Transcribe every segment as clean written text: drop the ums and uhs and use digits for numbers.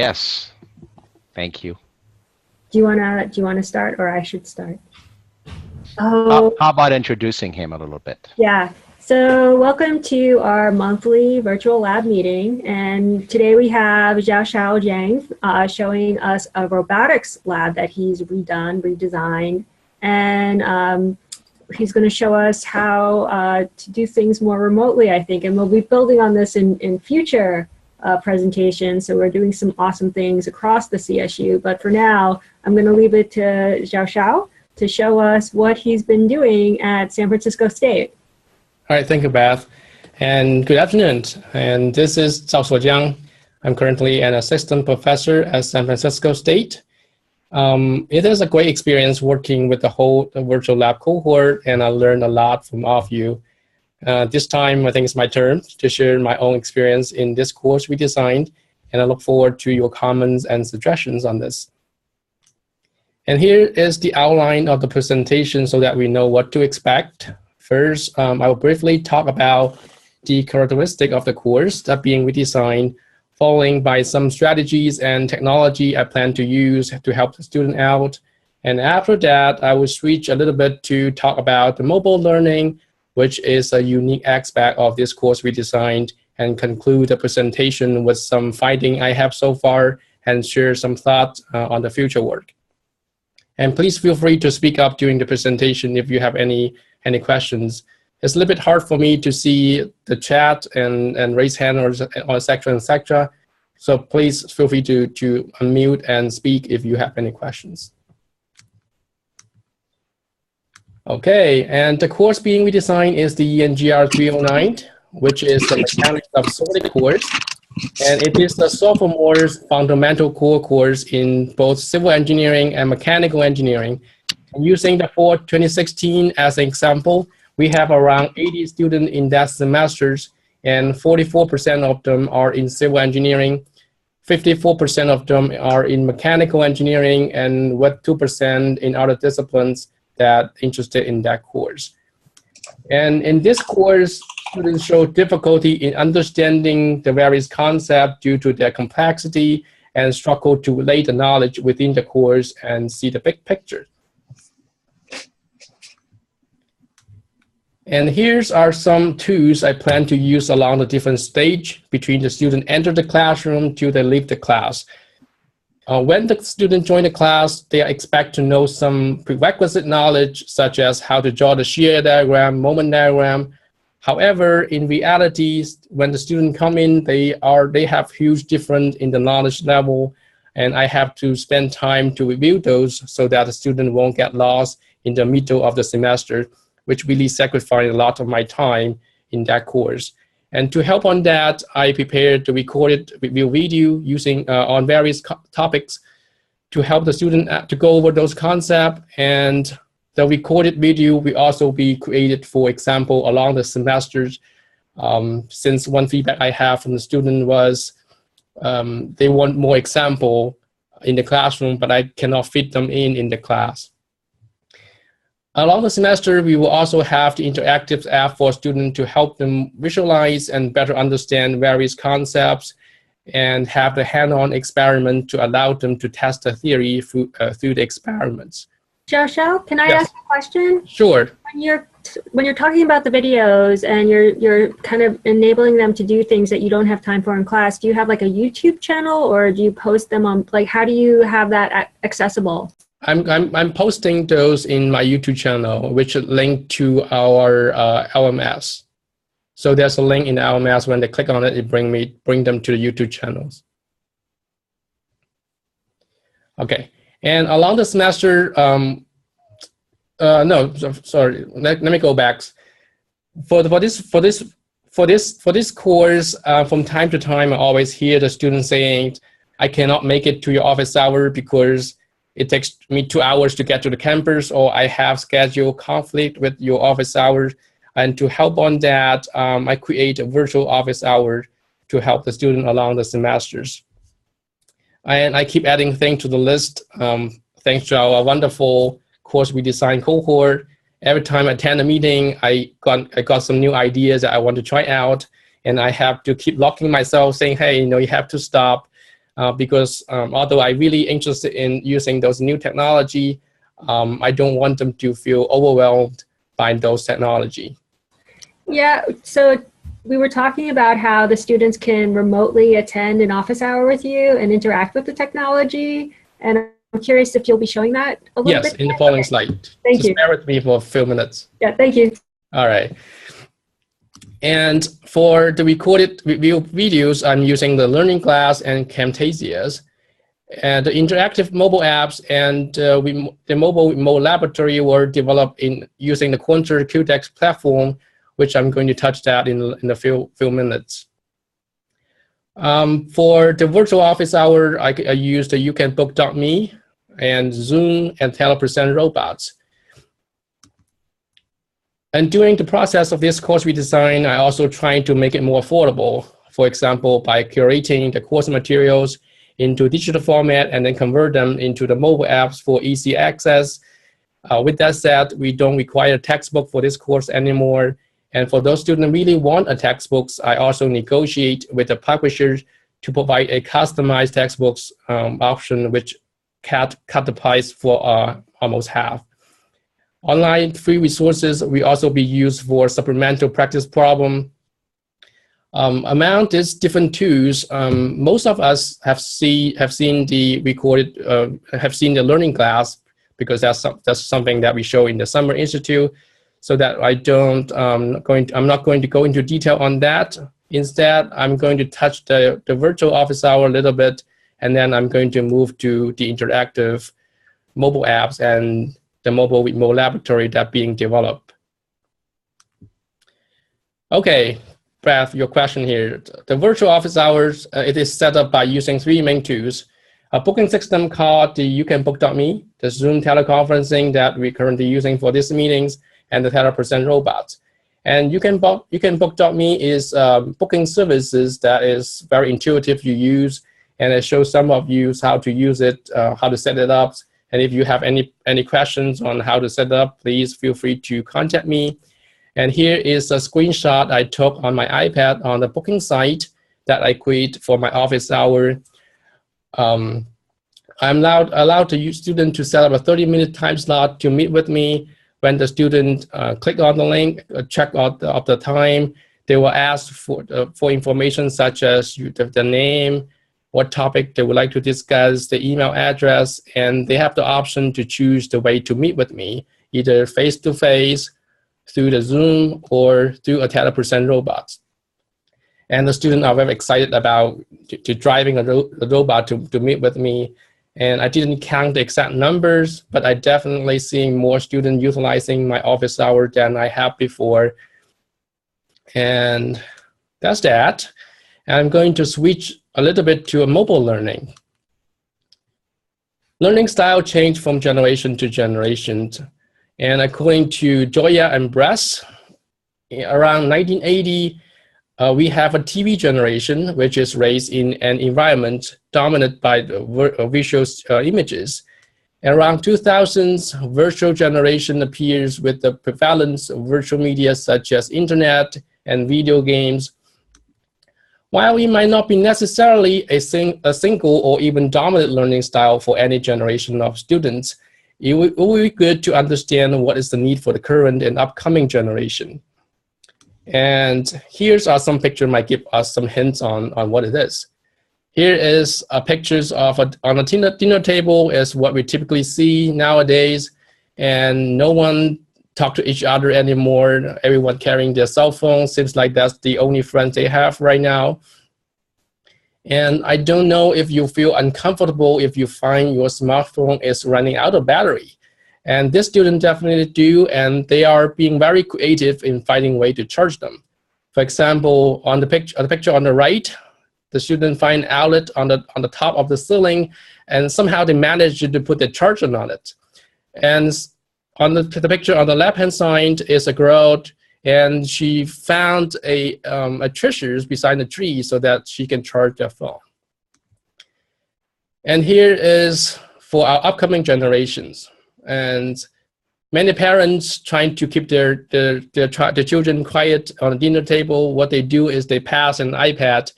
Yes, thank you. Do you wanna start, or I should start? How about introducing him a little bit? Yeah. So welcome to our monthly virtual lab meeting, and today we have Zhaoshuo Jiang showing us a robotics lab that he's redesigned, and he's going to show us how to do things more remotely, I think, and we'll be building on this in future presentations. So we're doing some awesome things across the CSU, but for now, I'm going to leave it to Zhaoshuo to show us what he's been doing at San Francisco State. All right, thank you, Beth. And good afternoon. And this is Zhaoshuo Jiang. I'm currently an assistant professor at San Francisco State. It is a great experience working with the virtual lab cohort, and I learned a lot from all of you. This time, I think it's my turn to share my own experience in this course we designed, and I look forward to your comments and suggestions on this. And here is the outline of the presentation so that we know what to expect. First, I will briefly talk about the characteristic of the course that being redesigned, following by some strategies and technology I plan to use to help the student out. And after that, I will switch a little bit to talk about the mobile learning, which is a unique aspect of this course we designed, and conclude the presentation with some finding I have so far and share some thoughts on the future work. And please feel free to speak up during the presentation if you have any questions. It's a little bit hard for me to see the chat and raise hand or etc. So please feel free to unmute and speak if you have any questions. Okay, and the course being redesigned is the ENGR 309, which is the Mechanics of Solid course. And it is the sophomore's fundamental core course in both civil engineering and mechanical engineering. And using the fall 2016 as an example, we have around 80 students in that semesters, and 44% of them are in civil engineering, 54% of them are in mechanical engineering, and with 2% in other disciplines that interested in that course. And in this course, students show difficulty in understanding the various concepts due to their complexity and struggle to relate the knowledge within the course and see the big picture. And here's are some tools I plan to use along the different stage between the student enter the classroom till they leave the class. When the student join the class, they expect to know some prerequisite knowledge, such as how to draw the shear diagram, moment diagram. However, in reality, when the student come in, they have huge difference in the knowledge level, and I have to spend time to review those so that the student won't get lost in the middle of the semester, which really sacrificed a lot of my time in that course. And to help on that, I prepared the recorded review video using on various topics to help the student to go over those concepts. And the recorded video will also be created, for example, along the semesters. Since one feedback I have from the student was they want more example in the classroom, but I cannot fit them in the class. Along the semester, we will also have the interactive app for students to help them visualize and better understand various concepts, and have the hand-on experiment to allow them to test the theory through the experiments. Zhaoshuo, can I Yes. ask a question? Sure. When you're talking about the videos and you're kind of enabling them to do things that you don't have time for in class, do you have like a YouTube channel, or do you post them on, like, how do you have that accessible? I'm posting those in my YouTube channel, which link to our LMS. So there's a link in the LMS. When they click on it, it bring them to the YouTube channels. Okay, and along the semester, no, sorry. Let me go back. For this course, from time to time, I always hear the students saying, "I cannot make it to your office hour because it takes me 2 hours to get to the campus, or I have schedule conflict with your office hours." And to help on that, I create a virtual office hour to help the student along the semesters. And I keep adding things to the list. Thanks to our wonderful course redesign cohort. Every time I attend a meeting, I got some new ideas that I want to try out, and I have to keep locking myself, saying, "Hey, you have to stop. because although I'm really interested in using those new technology, I don't want them to feel overwhelmed by those technology. Yeah, so we were talking about how the students can remotely attend an office hour with you and interact with the technology. And I'm curious if you'll be showing that a little bit. Yes, in the following slide. Thank you. Just bear with me for a few minutes. Yeah, thank you. All right. And for the recorded videos, I'm using the Learning Class and Camtasias. And the interactive mobile apps and the mobile remote laboratory were developed using the Quanter QDex platform, which I'm going to touch that in a few minutes. For the virtual office hour, I used the YouCanBook.me and Zoom and telepresent robots. And during the process of this course redesign, I also tried to make it more affordable. For example, by curating the course materials into digital format and then convert them into the mobile apps for easy access. With that said, we don't require a textbook for this course anymore. And for those students who really want a textbook, I also negotiate with the publishers to provide a customized textbooks option, which cut the price for almost half. Online free resources will also be used for supplemental practice problem. Among these different tools, most of us have seen the recorded, have seen the learning class, because that's something that we show in the Summer Institute. So that I'm not going to go into detail on that. Instead, I'm going to touch the virtual office hour a little bit, and then I'm going to move to the interactive mobile apps and the mobile remote laboratory that's being developed. Okay, Prof, your question here. The virtual office hours, it is set up by using three main tools. A booking system called the YouCanBook.me, the Zoom teleconferencing that we're currently using for these meetings, and the telepresent robots. And YouCanBook.me is booking services that is very intuitive to use, and it shows some of you how to use it, how to set it up. And if you have any questions on how to set it up, please feel free to contact me. And here is a screenshot I took on my iPad on the booking site that I create for my office hour. I'm allowed the student to set up a 30-minute time slot to meet with me. When the student click on the link, check out of the time, they will ask for information such as the name, what topic they would like to discuss, the email address, and they have the option to choose the way to meet with me, either face-to-face, through the Zoom, or through a telepresent robot. And the students are very excited about driving a robot to meet with me. And I didn't count the exact numbers, but I definitely seeing more students utilizing my office hour than I have before. And that's that. And I'm going to switch a little bit to a mobile learning. Learning style changed from generation to generation. And according to Joya and Bress, around 1980, we have a TV generation, which is raised in an environment dominated by visual images. And around 2000s, virtual generation appears with the prevalence of virtual media such as internet and video games. While it might not be necessarily a single or even dominant learning style for any generation of students, it will be good to understand what is the need for the current and upcoming generation. And here's some picture might give us some hints on what it is. Here is pictures of on a dinner table is what we typically see nowadays, and no one talk to each other anymore. Everyone carrying their cell phone. Seems like that's the only friends they have right now. And I don't know if you feel uncomfortable if you find your smartphone is running out of battery. And this student definitely do, and they are being very creative in finding a way to charge them. For example, on the picture on the right, the student find outlet on the top of the ceiling, and somehow they managed to put the charger on it. And on the picture on the left-hand side is a girl, and she found a treasure beside the tree so that she can charge their phone. And here is for our upcoming generations. And many parents trying to keep their children quiet on the dinner table. What they do is they pass an iPad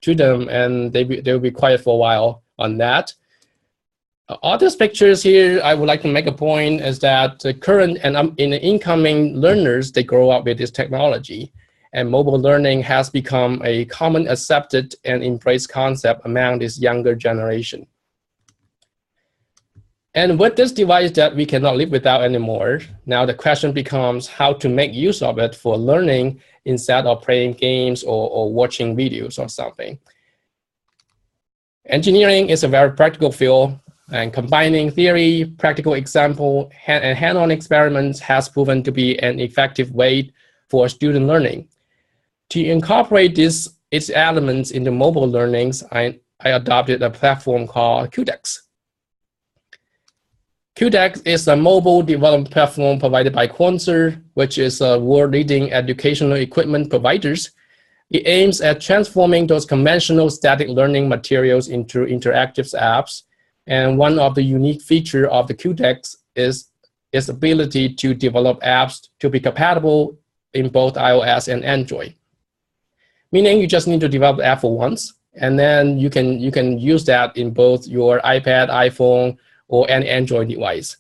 to them, and they'll be quiet for a while on that. All these pictures here, I would like to make a point is that the current and in the incoming learners, they grow up with this technology, and mobile learning has become a common accepted and embraced concept among this younger generation. And with this device that we cannot live without anymore, now the question becomes how to make use of it for learning instead of playing games or watching videos or something. Engineering is a very practical field, and combining theory, practical example, and hand-on experiments has proven to be an effective way for student learning. To incorporate its elements into mobile learnings, I adopted a platform called QDEX. QDEX is a mobile development platform provided by Quanser, which is a world-leading educational equipment providers. It aims at transforming those conventional static learning materials into interactive apps. And one of the unique features of the QDEX is its ability to develop apps to be compatible in both iOS and Android. Meaning you just need to develop the app for once, and then you can use that in both your iPad, iPhone, or any Android device.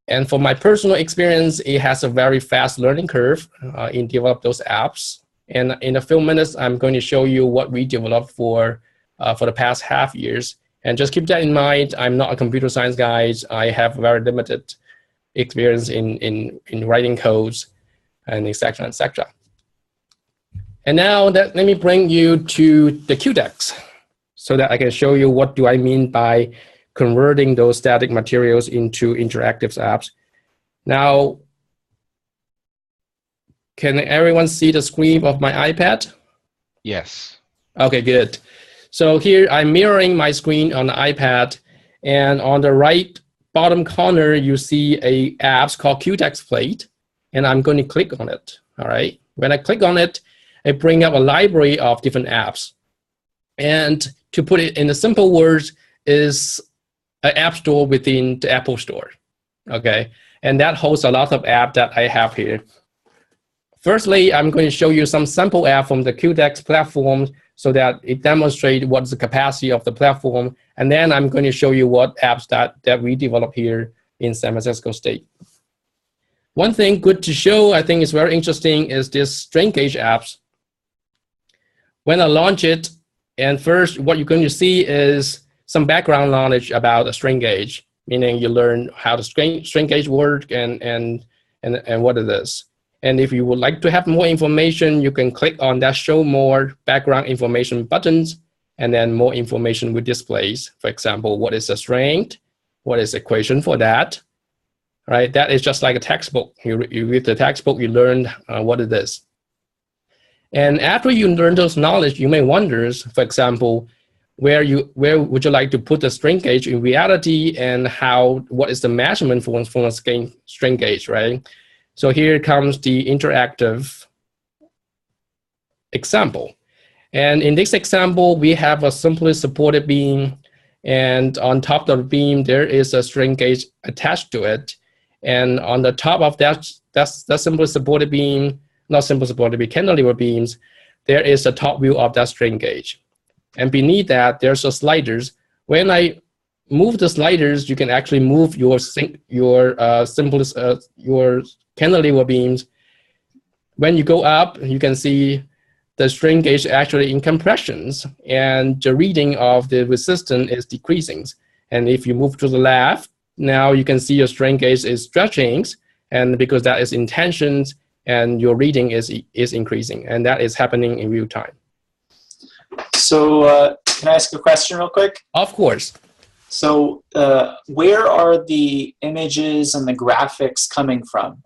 And for my personal experience, it has a very fast learning curve in develop those apps. And in a few minutes, I'm going to show you what we developed for the past half years. And just keep that in mind, I'm not a computer science guy. I have very limited experience in writing codes and et cetera, et cetera. And now let me bring you to the QDEX so that I can show you what do I mean by converting those static materials into interactive apps. Now, can everyone see the screen of my iPad? Yes. Okay, good. So here I'm mirroring my screen on the iPad, and on the right bottom corner, you see a app called QDEX Plate, and I'm going to click on it, all right? When I click on it, it brings up a library of different apps. And to put it in the simple words, is an app store within the Apple Store, okay? And that holds a lot of apps that I have here. Firstly, I'm going to show you some sample app from the QDEX platform so that it demonstrates what's the capacity of the platform. And then I'm going to show you what apps that we develop here in San Francisco State. One thing good to show, I think is very interesting, is this strain gauge apps. When I launch it, and first what you're going to see is some background knowledge about a strain gauge, meaning you learn how the strain gauge work and what it is. And if you would like to have more information, you can click on that show more background information buttons, and then more information will display. For example, what is the strength? What is the equation for that? Right? That is just like a textbook. You read the textbook, you learn what it is. And after you learn those knowledge, you may wonder, for example, where would you like to put the strain gauge in reality, and what is the measurement for a strain gauge, right? So here comes the interactive example. And in this example, we have a simply supported beam, and on top of the beam, there is a strain gauge attached to it. And on the top of that simply supported beam, not simple supported beam, cantilever beams, there is a top view of that strain gauge. And beneath that, there's a sliders. When I move the sliders, you can actually move your cantilever beams. When you go up, you can see the strain gauge actually in compressions, and the reading of the resistance is decreasing. And if you move to the left, now you can see your strain gauge is stretching, and because that is in tensions, and your reading is increasing, and that is happening in real time. So can I ask a question real quick? Of course. So where are the images and the graphics coming from?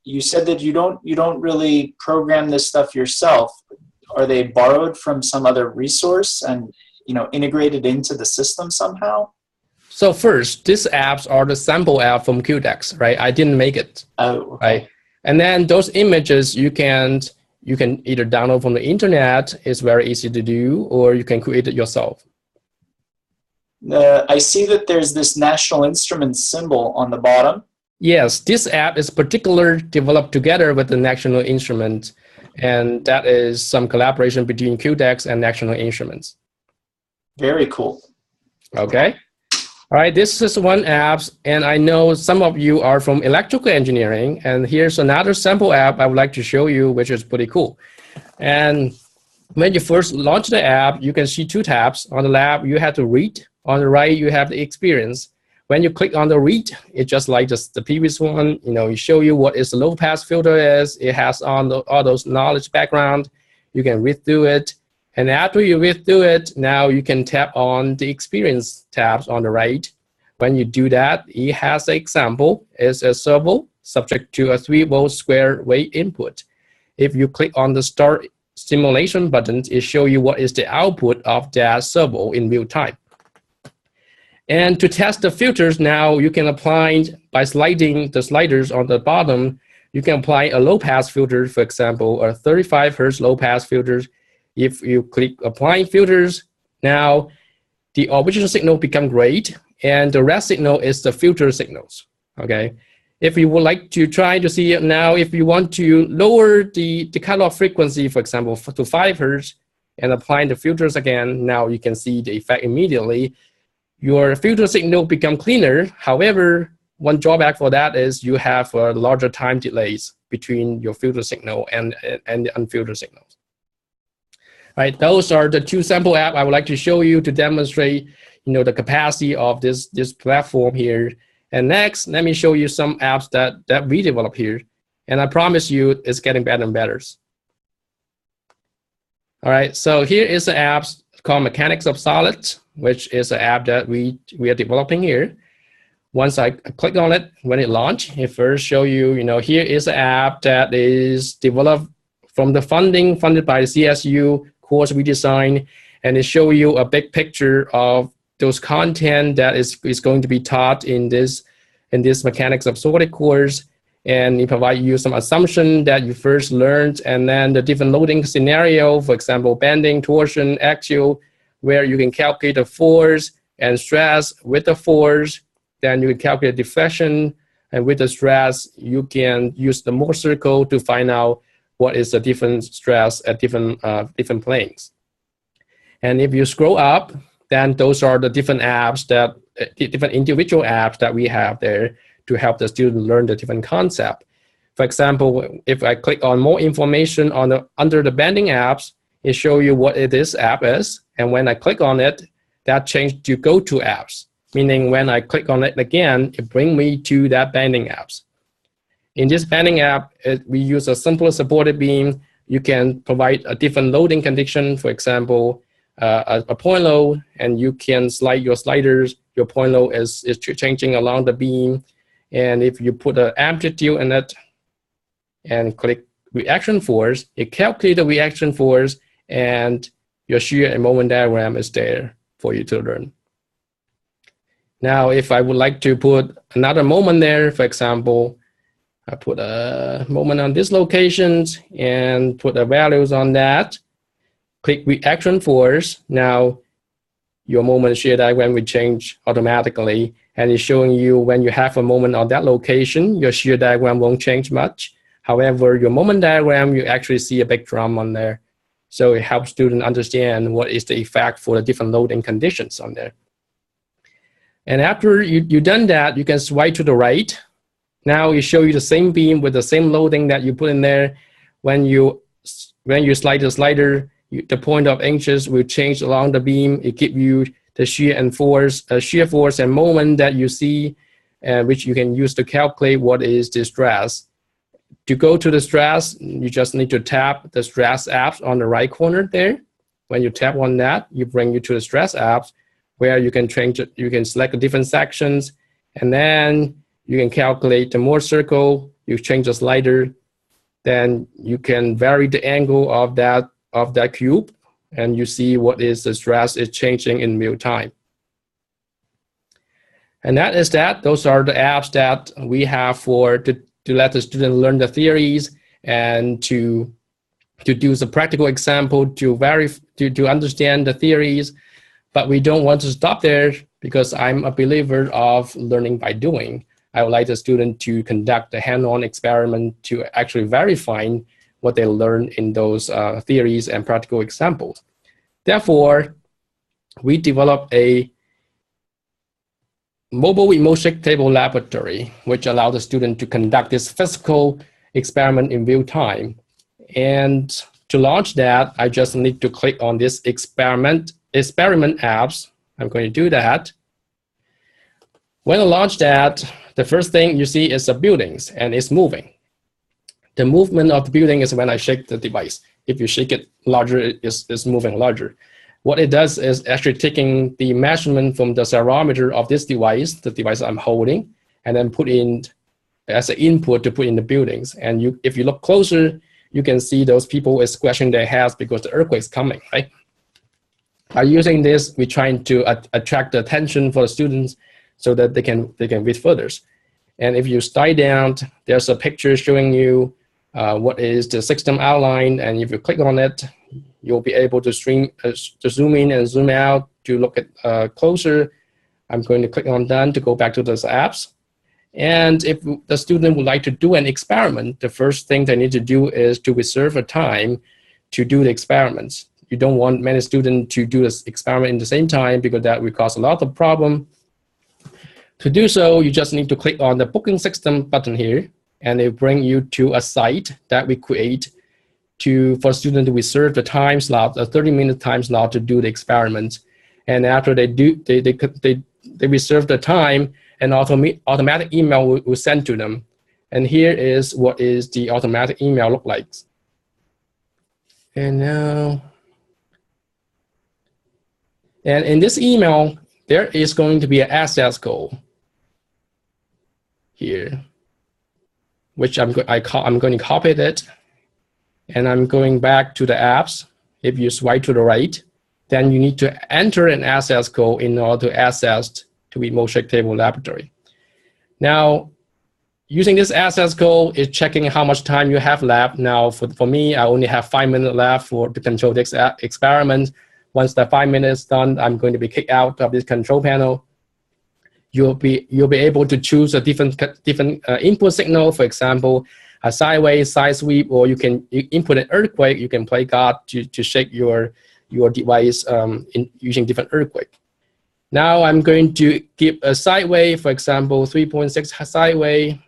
You said that you don't really program this stuff yourself. Are they borrowed from some other resource and integrated into the system somehow? So first, these apps are the sample app from QDEX, right? I didn't make it. Oh, okay. Right? And then those images you can either download from the internet. It's very easy to do, or you can create it yourself. I see that there's this National Instruments symbol on the bottom. Yes, this app is particularly developed together with the National Instruments. And that is some collaboration between QDEX and National Instruments. Very cool. Okay. All right, this is one app, and I know some of you are from electrical engineering, and here's another sample app I would like to show you, which is pretty cool. And when you first launch the app, you can see two tabs. On the left, you have to read. On the right, you have the experience. When you click on the read, it's just like the previous one. It show you what is the low pass filter is. It has all those knowledge background. You can read through it. And after you read through it, now you can tap on the experience tabs on the right. When you do that, it has an example. It's a servo subject to a 3-volt square wave input. If you click on the start simulation button, it shows you what is the output of that servo in real time. And to test the filters, now you can apply by sliding the sliders on the bottom. You can apply a low pass filter, for example, a 35 Hertz low pass filter. If you click applying filters, now the original signal become great, and the red signal is the filter signals. Okay. If you would like to try to see it now, if you want to lower the cutoff frequency, for example, to 5 Hertz, and apply the filters again, now you can see the effect immediately. Your filter signal become cleaner. However, one drawback for that is you have a larger time delays between your filter signal and the unfiltered signals. Right, those are the two sample apps I would like to show you to demonstrate, the capacity of this platform here. And next, let me show you some apps that we develop here. And I promise you, it's getting better and better. All right, so here is the app called Mechanics of Solids, which is an app that we are developing here. Once I click on it, when it launch, it first show you, here is an app that is developed from the funded by the CSU course redesign, and it show you a big picture of those content that is going to be taught in this Mechanics of Solid course, and it provide you some assumption that you first learned, and then the different loading scenario, for example, bending, torsion, axial, where you can calculate the force and stress with the force. Then you can calculate deflection, and with the stress, you can use the Mohr circle to find out what is the different stress at different planes. And if you scroll up, then those are the different apps different individual apps that we have there to help the student learn the different concept. For example, if I click on more information under the bending apps, it shows you what this app is. And when I click on it, that changed to go-to apps, meaning when I click on it again, it brings me to that bending apps. In this bending app, we use a simple supported beam. You can provide a different loading condition, for example, a point load, and you can slide your sliders. Your point load is changing along the beam. And if you put an amplitude in it and click reaction force, it calculates the reaction force, and your shear and moment diagram is there for you to learn. Now, if I would like to put another moment there, for example, I put a moment on this location and put the values on that. Click reaction force. Now, your moment shear diagram will change automatically, and it's showing you when you have a moment on that location, your shear diagram won't change much. However, your moment diagram, you actually see a big drum on there. So it helps students understand what is the effect for the different loading conditions on there. And after you've done that, you can swipe to the right. Now it shows you the same beam with the same loading that you put in there. When you slide the slider, the point of inches will change along the beam. It gives you the shear force and moment that you see, which you can use to calculate what is the stress. To go to the stress, you just need to tap the stress apps on the right corner there. When you tap on that, you bring you to the stress apps, where you can change it. You can select the different sections, and then you can calculate the Mohr circle. You change the slider, then you can vary the angle of that cube, and you see what is the stress is changing in real time. And that is that. Those are the apps that we have to let the student learn the theories and to do some practical example to understand the theories. But we don't want to stop there, because I'm a believer of learning by doing. I would like the student to conduct a hand-on experiment to actually verify what they learned in those theories and practical examples. Therefore, we developed a mobile remote shake table laboratory, which allowed the student to conduct this physical experiment in real time. And to launch that, I just need to click on this experiment apps. I'm going to do that. When I launch that, the first thing you see is the buildings, and it's moving. The movement of the building is when I shake the device. If you shake it larger, it's moving larger. What it does is actually taking the measurement from the accelerometer of this device, the device I'm holding, and then put in as an input to put in the buildings. And if you look closer, you can see those people is scratching their heads because the earthquake's coming, right? By using this, we're trying to attract the attention for the students so that they can read further. And if you slide down, there's a picture showing you what is the system outline, and if you click on it, you'll be able to zoom in and zoom out to look at closer. I'm going to click on done to go back to those apps. And if the student would like to do an experiment, the first thing they need to do is to reserve a time to do the experiments. You don't want many students to do this experiment in the same time because that will cause a lot of problem. To do so, you just need to click on the booking system button here, and it will bring you to a site that we create for students to reserve the time slot, a 30-minute time slot to do the experiment. And after they reserve the time, an automatic email will send to them. And here is what is the automatic email look like. And now, and in this email, there is going to be an access code here, which I'm going to copy it, and I'm going back to the apps. If you swipe to the right, then you need to enter an access code in order to access to Remote Shake Table Laboratory. Now, using this access code is checking how much time you have left. Now, for me, I only have 5 minutes left to control this experiment. Once the 5 minutes is done, I'm going to be kicked out of this control panel. You'll be able to choose a different input signal. For example, a sideways, side sweep, or you input an earthquake. You can play God to shake your device using different earthquake. Now I'm going to give a sideway, for example, 3.6 sideway,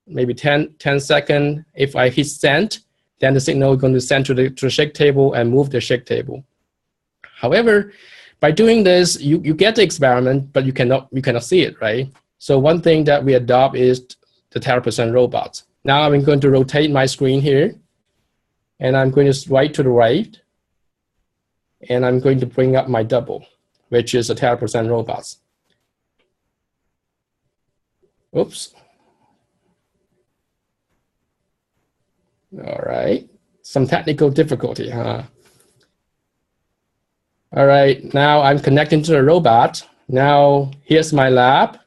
maybe 10 seconds. If I hit send, then the signal is going to send to the shake table and move the shake table. However, by doing this, you get the experiment, but you cannot see it, right? So one thing that we adopt is the Terra% robots. Now I'm going to rotate my screen here, and I'm going to swipe to the right, and I'm going to bring up my double, which is a Terra% robots. Oops. All right, some technical difficulty, huh? All right, now I'm connecting to the robot. Now here's my lab.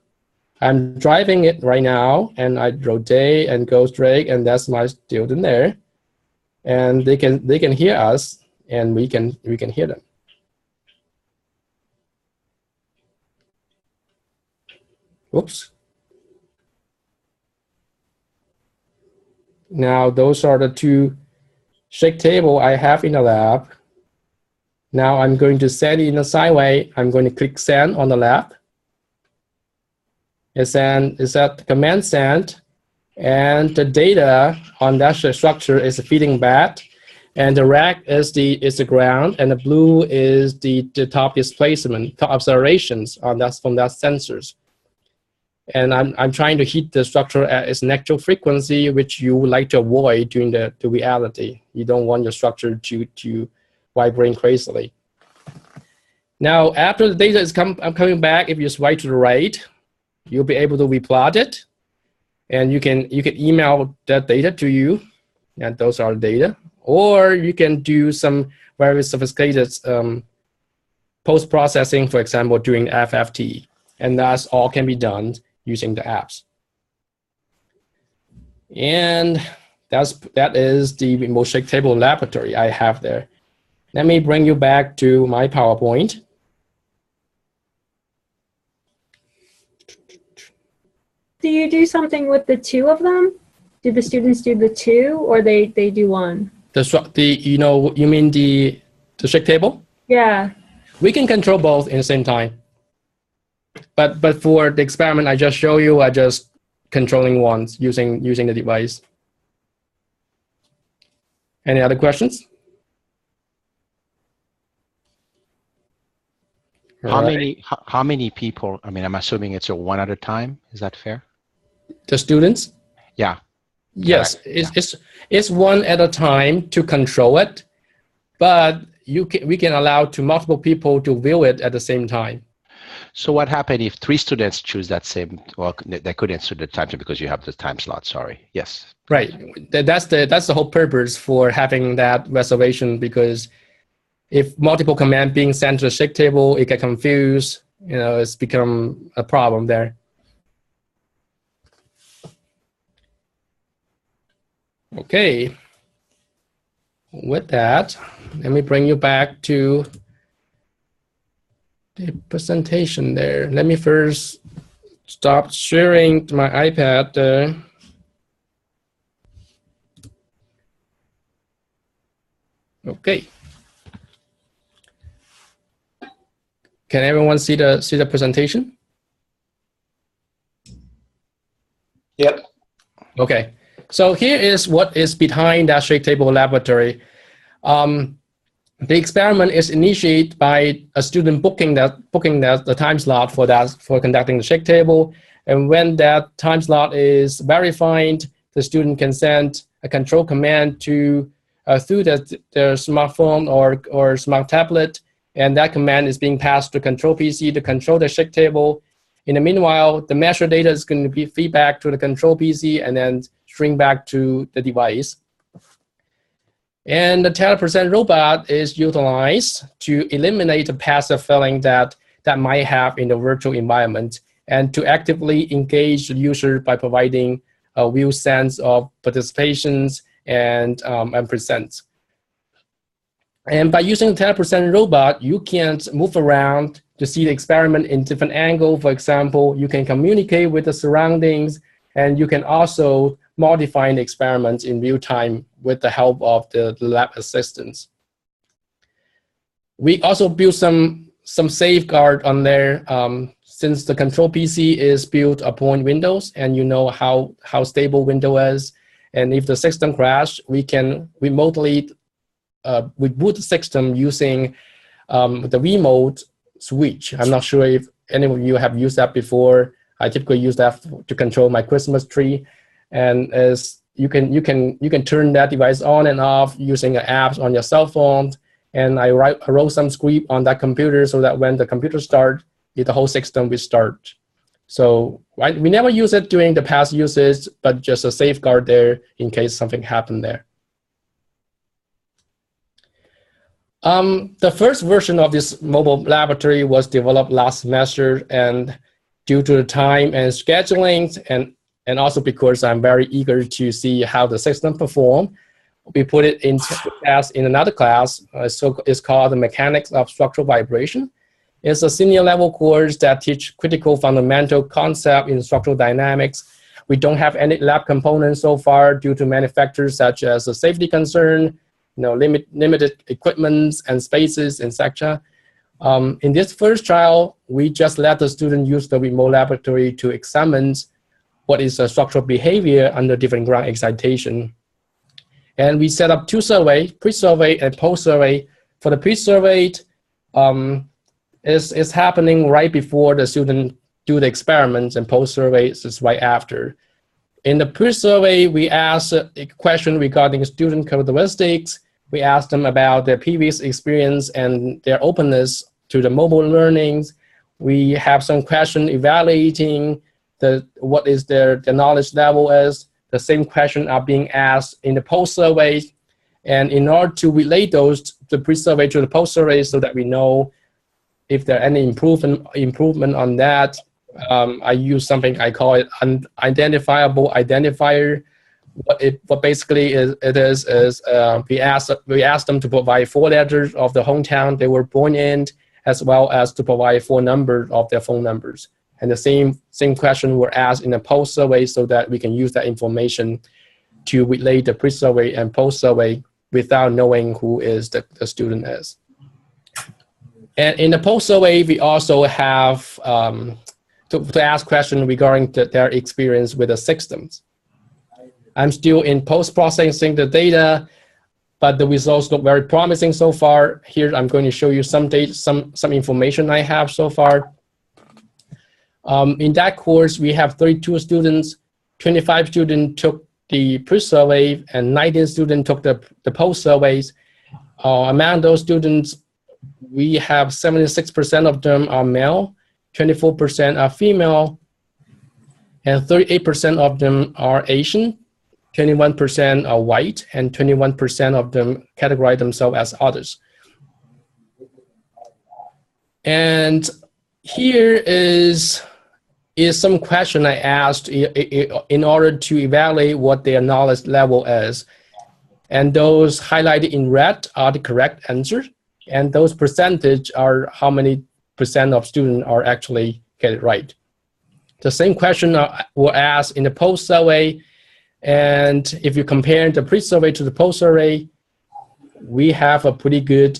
I'm driving it right now, and I rotate and go straight, and that's my student there. And they can hear us, and we can hear them. Oops. Now those are the two shake table I have in the lab. Now I'm going to send it in a sideway. I'm going to click send on the left. It's at command send, and the data on that structure is feeding back, and the red is the ground, and the blue is the top displacement, top observations on that from that sensors. And I'm trying to hit the structure at its natural frequency, which you would like to avoid during the reality. You don't want your structure to vibrate crazily. Now, after the data is coming back, if you swipe to the right, you'll be able to replot it, and you can email that data to you, and those are the data. Or you can do some very sophisticated post-processing, for example, during FFT, and that's all can be done using the apps. And that is the Remote Shake Table Laboratory I have there. Let me bring you back to my PowerPoint. Do you do something with the two of them? Do the students do the two, or they do one? You mean the shake table? Yeah. We can control both in the same time. But for the experiment I just showed you, I just controlling once using the device. Any other questions? How many people? I mean, I'm assuming it's a one at a time. Is that fair? The students? Yeah. Yes, Correct. it's one at a time to control it, but we can allow to multiple people to view it at the same time. So what happened if 3 students choose that same? Well, they couldn't choose the time because you have the time slot. Sorry. Yes. Right. That's the whole purpose for having that reservation, because if multiple command being sent to the shake table, it get confused. It's become a problem there. Okay. With that, let me bring you back to the presentation there. Let me first stop sharing my iPad there. Okay. Can everyone see the presentation? Yep. Okay. So here is what is behind that shake table laboratory. The experiment is initiated by a student booking the time slot for conducting the shake table, and when that time slot is verified, the student can send a control command to through their smartphone or smart tablet, and that command is being passed to control PC to control the shake table. In the meanwhile, the measure data is going to be feedback to the control PC and then string back to the device. And the teller% robot is utilized to eliminate the passive feeling that might have in the virtual environment, and to actively engage the user by providing a real sense of participations and presence. And by using the teller% robot, you can move around to see the experiment in different angles. For example, you can communicate with the surroundings, and you can also modify the experiment in real time with the help of the lab assistants. We also built some safeguard on there, since the control PC is built upon Windows, and you know how stable Windows is. And if the system crash, we can remotely reboot the system using the remote switch. I'm not sure if any of you have used that before. I typically use that to control my Christmas tree, and as you can turn that device on and off using apps on your cell phone. And I wrote some script on that computer so that when the computer starts, the whole system will start. So we never use it during the past usage, but just a safeguard there in case something happened there. The first version of this mobile laboratory was developed last semester, and due to the time and scheduling, and also because I'm very eager to see how the system perform, we put it into class in another class. So it's called the Mechanics of Structural Vibration. It's a senior level course that teach critical fundamental concept in structural dynamics. We don't have any lab components so far due to manufacturers such as a safety concern, limited equipment and spaces, etc. In this first trial, we just let the student use the remote laboratory to examine what is the structural behavior under different ground excitation. And we set up 2 surveys, pre-survey and post-survey. For the pre-survey, is happening right before the student do the experiments, and post-survey is right after. In the pre-survey, we asked a question regarding student characteristics. We asked them about their previous experience and their openness to the mobile learnings. We have some question evaluating what is their knowledge level is. The same question are being asked in the post-survey. And in order to relate those, the pre-survey to the post-survey, so that we know if there are any improvement on that, I use something I call it unidentifiable identifier. What basically it is we asked them to provide 4 letters of the hometown they were born in, as well as to provide 4 numbers of their phone numbers. And the same question were asked in a post survey, so that we can use that information to relate the pre-survey and post-survey without knowing who is the student is. And in the post-survey, we also have to ask questions regarding their experience with the systems. I'm still in post-processing the data, but the results look very promising so far. Here, I'm going to show you some data, some information I have so far. In that course, we have 32 students. 25 students took the pre-survey, and 19 students took the post-surveys. Among those students, we have 76% of them are male, 24% are female, and 38% of them are Asian, 21% are white, and 21% of them categorize themselves as others. And here is some question I asked in order to evaluate what their knowledge level is. And those highlighted in red are the correct answers. And those percentage are how many percent of students are actually get it right. The same question were asked in the post-survey. And if you compare the pre-survey to the post-survey, we have a pretty good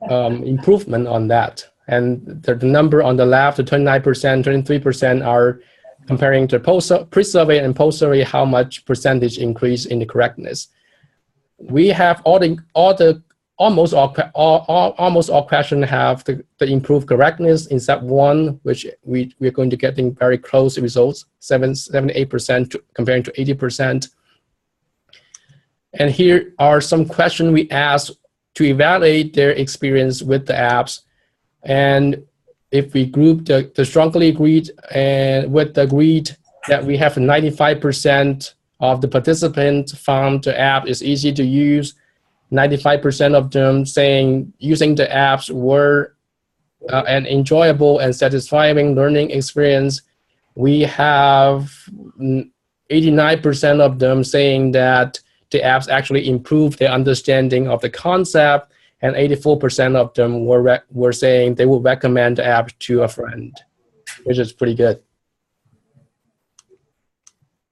improvement on that. And the number on the left, the 29%, 23% are comparing the pre-survey and post-survey, how much percentage increase in the correctness. We have almost all questions have the improved correctness in step 1, which we're going to getting very close results, 78% comparing to 80%. And here are some questions we asked to evaluate their experience with the apps. And if we group the strongly agreed and with the agreed that we have 95% of the participants found the app is easy to use, 95% of them saying using the apps were an enjoyable and satisfying learning experience. We have 89% of them saying that the apps actually improved their understanding of the concept, and 84% of them were saying they would recommend the app to a friend, which is pretty good.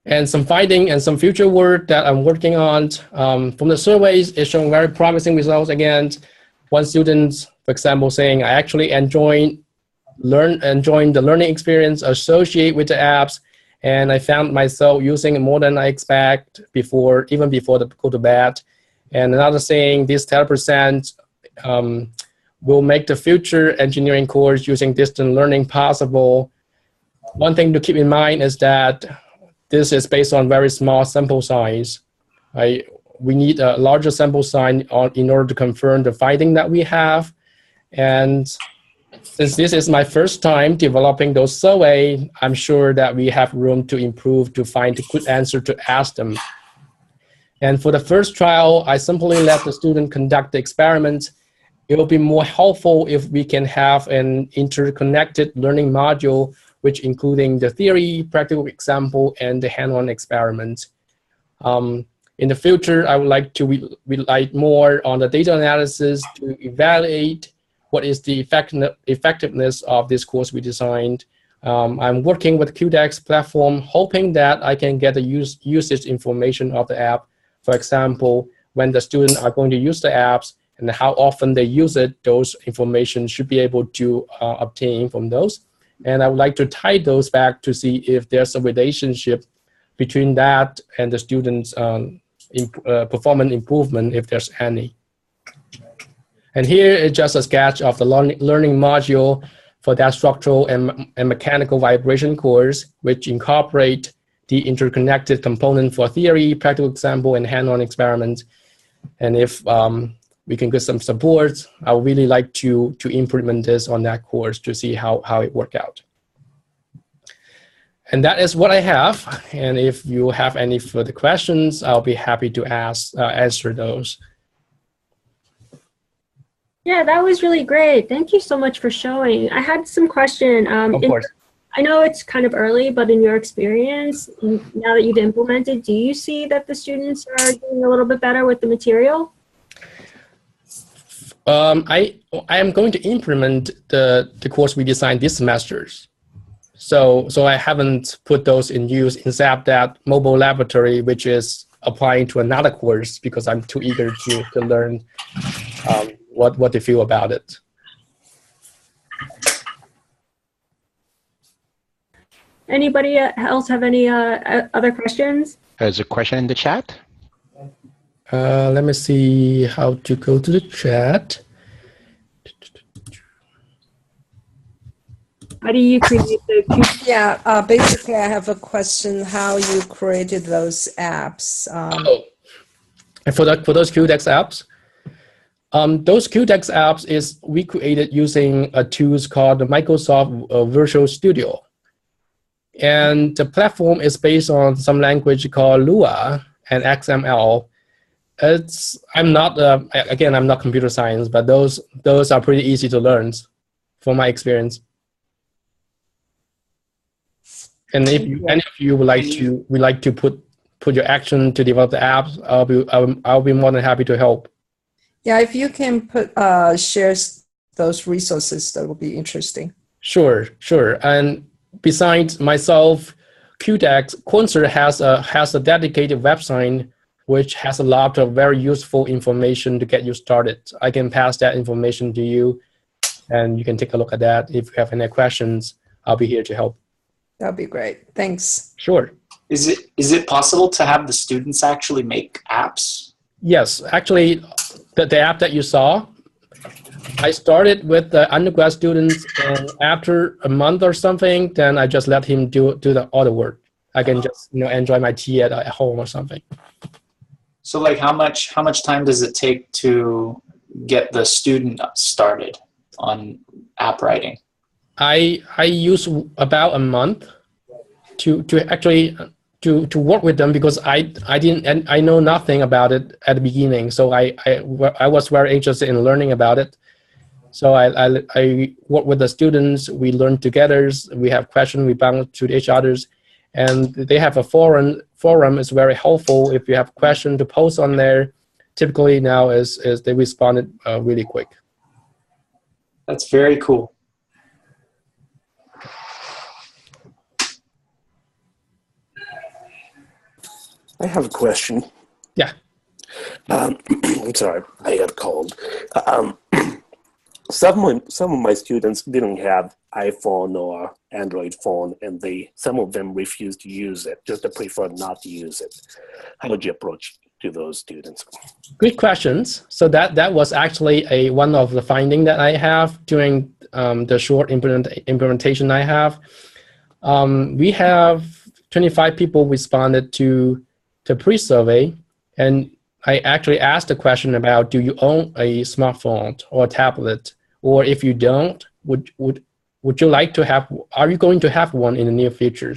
And some finding and some future work that I'm working on from the surveys is showing very promising results. Again, one student, for example, saying, I actually enjoying the learning experience associated with the apps, and I found myself using it more than I expect even before the go to bed. And another saying, this 10% will make the future engineering course using distant learning possible. One thing to keep in mind is that this is based on very small sample size. We need a larger sample size in order to confirm the finding that we have. And since this is my first time developing those surveys, I'm sure that we have room to improve to find a good answer to ask them. And for the first trial, I simply let the student conduct the experiment. It will be more helpful if we can have an interconnected learning module, which including the theory, practical example, and the hand-on experiment. In the future, I would like to rely more on the data analysis to evaluate what is the effectiveness of this course we designed. I'm working with QDEX platform, hoping that I can get the usage information of the app. For example, when the students are going to use the apps and how often they use it, those information should be able to obtain from those. And I would like to tie those back to see if there's a relationship between that and the students' performance improvement, if there's any. And here is just a sketch of the learning module for that structural and mechanical vibration course, which incorporate the interconnected component for theory, practical example, and hand-on experiments. And if we can get some support, I would really like to implement this on that course to see how it works out. And that is what I have. And if you have any further questions, I'll be happy to answer those. Yeah, that was really great. Thank you so much for showing. I had some question. Of course. I know it's kind of early, but in your experience, now that you've implemented, do you see that the students are doing a little bit better with the material? I am going to implement the course we designed this semester. So I haven't put those in use, except that mobile laboratory, which is applying to another course because I'm too eager to learn what they feel about it. Anybody else have any other questions? There's a question in the chat. Let me see how to go to the chat. How do you create the Q? Yeah, basically I have a question how you created those apps. And for those QDex apps, those QDex apps is we created using a tools called the Microsoft Visual Studio. And the platform is based on some language called Lua and XML. I'm not computer science, but those are pretty easy to learn from my experience. And if you would like to put your action to develop the apps, I'll be more than happy to help. Yeah, if you can put share those resources, that would be interesting. Sure. And besides myself, Corsair has a dedicated website which has a lot of very useful information to get you started. I can pass that information to you, and you can take a look at that. If you have any questions, I'll be here to help. That'd be great. Thanks. Sure. Is it possible to have the students actually make apps? Yes, actually, the app that you saw, I started with the undergrad students, and after a month or something, then I just let him do all the work. I can just enjoy my tea at home or something. So like how much time does it take to get the student started on app writing? I use about a month to actually to work with them because I know nothing about it at the beginning. So I was very interested in learning about it. So I work with the students. We learn together. We have questions. We bounce to each other's, and they have a forum. Forum is very helpful. If you have questions to post on there, typically now is they responded really quick. That's very cool. I have a question. Yeah. I'm sorry, I got a cold. Some of my students didn't have iPhone or Android phone, and some of them refused to use it, just to prefer not to use it. How would you approach to those students? Good questions. So that was actually one of the findings that I have during the short implementation I have. We have 25 people responded to the pre-survey, and I actually asked the question about, do you own a smartphone or a tablet? Or if you don't, would you like to have, are you going to have one in the near future?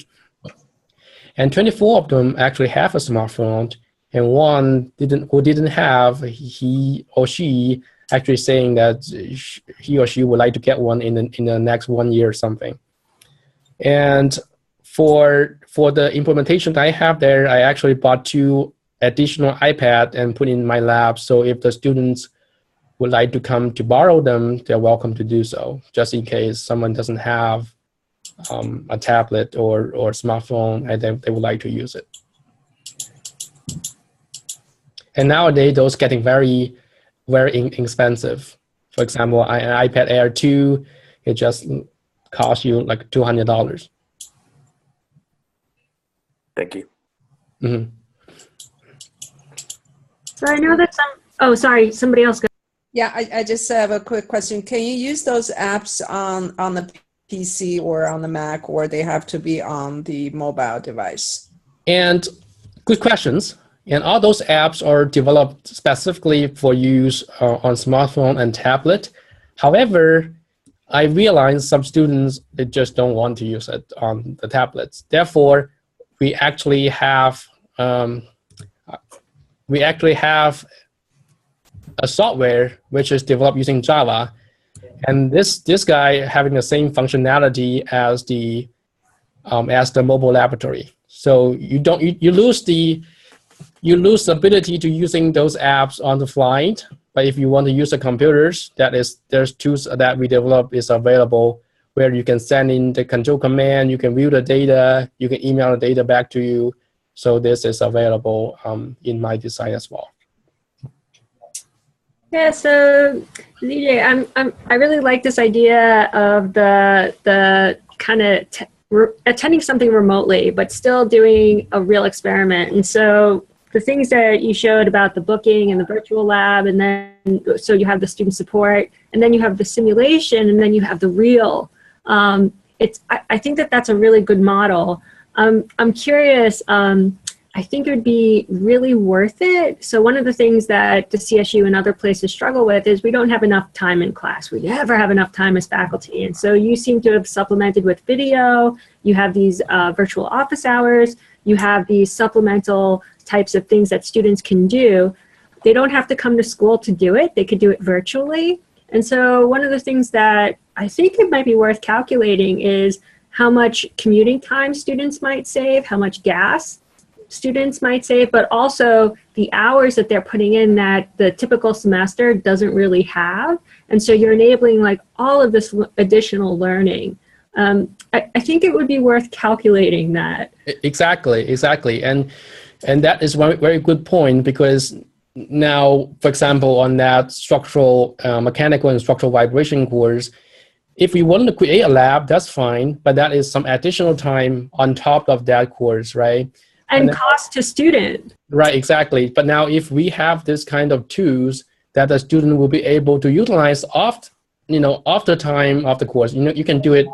And 24 of them actually have a smartphone, and one who didn't have, he or she actually saying that he or she would like to get one in the next 1 year or something. And for the implementation I have there, I actually bought 2 additional iPads and put in my lab. So if the students would like to come to borrow them, they're welcome to do so, just in case someone doesn't have a tablet or smartphone and they would like to use it. And nowadays, those getting very, very inexpensive. For example, an iPad Air 2, it just costs you like $200. Thank you. Mm-hmm. So I know that oh, sorry, somebody else. Yeah, I just have a quick question. Can you use those apps on the PC or on the Mac, or they have to be on the mobile device? And good questions. And all those apps are developed specifically for use on smartphone and tablet. However, I realize some students, they just don't want to use it on the tablets. Therefore, we actually have a software which is developed using Java, and this guy having the same functionality as the mobile laboratory. So you lose the ability to using those apps on the flight. But if you want to use the computers, there's tools that we develop is available where you can send in the control command, you can view the data, you can email the data back to you. So this is available in my design as well. Yeah, so ZJ, I really like this idea of the kind of attending something remotely, but still doing a real experiment. And so the things that you showed about the booking and the virtual lab, and then so you have the student support, and then you have the simulation, and then you have the real. I think that that's a really good model. I'm curious. I think it would be really worth it. So one of the things that the CSU and other places struggle with is we don't have enough time in class. We never have enough time as faculty. And so you seem to have supplemented with video. You have these virtual office hours. You have these supplemental types of things that students can do. They don't have to come to school to do it. They could do it virtually. And so one of the things that I think it might be worth calculating is how much commuting time students might save, how much gas students might save, but also the hours that they're putting in that the typical semester doesn't really have. And so you're enabling like all of this additional learning. I think it would be worth calculating that. Exactly. And that is one very good point, because now, for example, on that structural, mechanical and structural vibration course, if we want to create a lab, that's fine, but that is some additional time on top of that course, right? And cost to student. Right, exactly. But now if we have this kind of tools that the student will be able to utilize off the time of the course, you can do it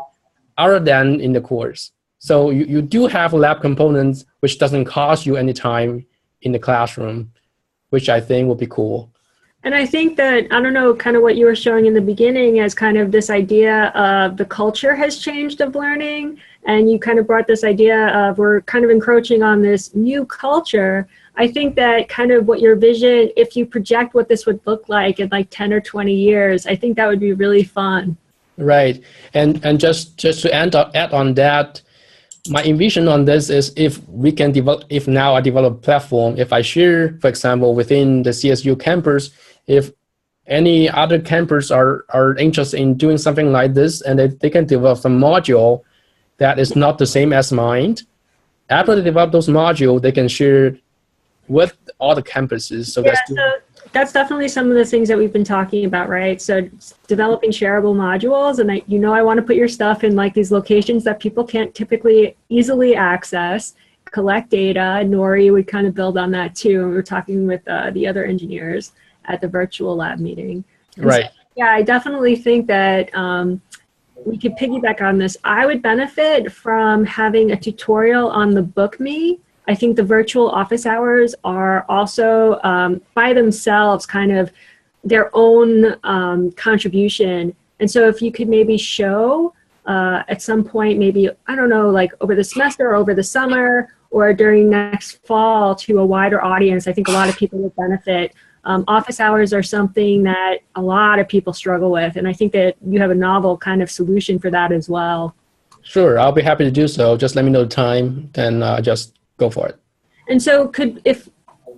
other than in the course. So you do have lab components which doesn't cost you any time in the classroom, which I think would be cool. And I think that, I don't know, kind of what you were showing in the beginning as kind of this idea of the culture has changed of learning. And you kind of brought this idea of we're kind of encroaching on this new culture. I think that kind of what your vision, if you project what this would look like in like 10 or 20 years, I think that would be really fun. Right. And just to add on that, my envision on this is if now I develop a platform, if I share, for example, within the CSU campus, if any other campus are interested in doing something like this, and they can develop a module that is not the same as mine. After they develop those modules, they can share with all the campuses. So that's definitely some of the things that we've been talking about, right? So developing shareable modules, and I want to put your stuff in like these locations that people can't typically easily access, collect data. Nori would kind of build on that too. And we were talking with the other engineers at the virtual lab meeting. And right. So, yeah, I definitely think that we could piggyback on this. I would benefit from having a tutorial on the BookMe. I think the virtual office hours are also by themselves kind of their own contribution. And so if you could maybe show at some point, maybe, I don't know, like over the semester or over the summer or during next fall to a wider audience, I think a lot of people would benefit. Office hours are something that a lot of people struggle with. And I think that you have a novel kind of solution for that as well. Sure, I'll be happy to do so. Just let me know the time, then just go for it. And so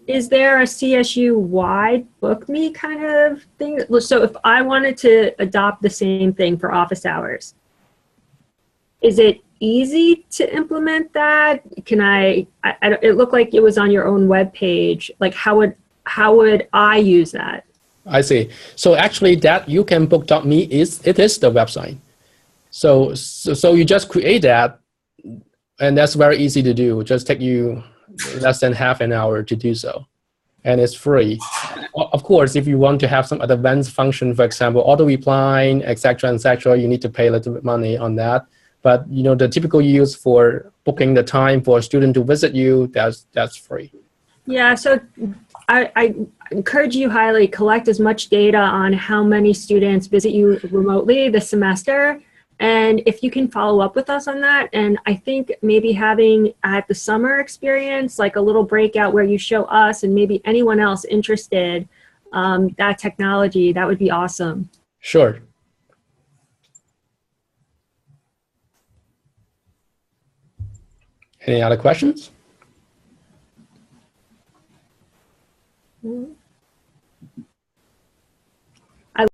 is there a CSU-wide BookMe kind of thing? So if I wanted to adopt the same thing for office hours, is it easy to implement that? Can it looked like it was on your own webpage. Like how would I use that? I see. So actually that youcanbook.me is the website. So you just create that, and that's very easy to do. Just take you less than half an hour to do so. And it's free. Of course, if you want to have some advanced function, for example, auto replying, etc., you need to pay a little bit money on that. But the typical use for booking the time for a student to visit you, that's free. Yeah, so I encourage you highly, collect as much data on how many students visit you remotely this semester. And if you can follow up with us on that, and I think maybe having at the summer experience, like a little breakout where you show us and maybe anyone else interested that technology, that would be awesome. Sure. Any other questions?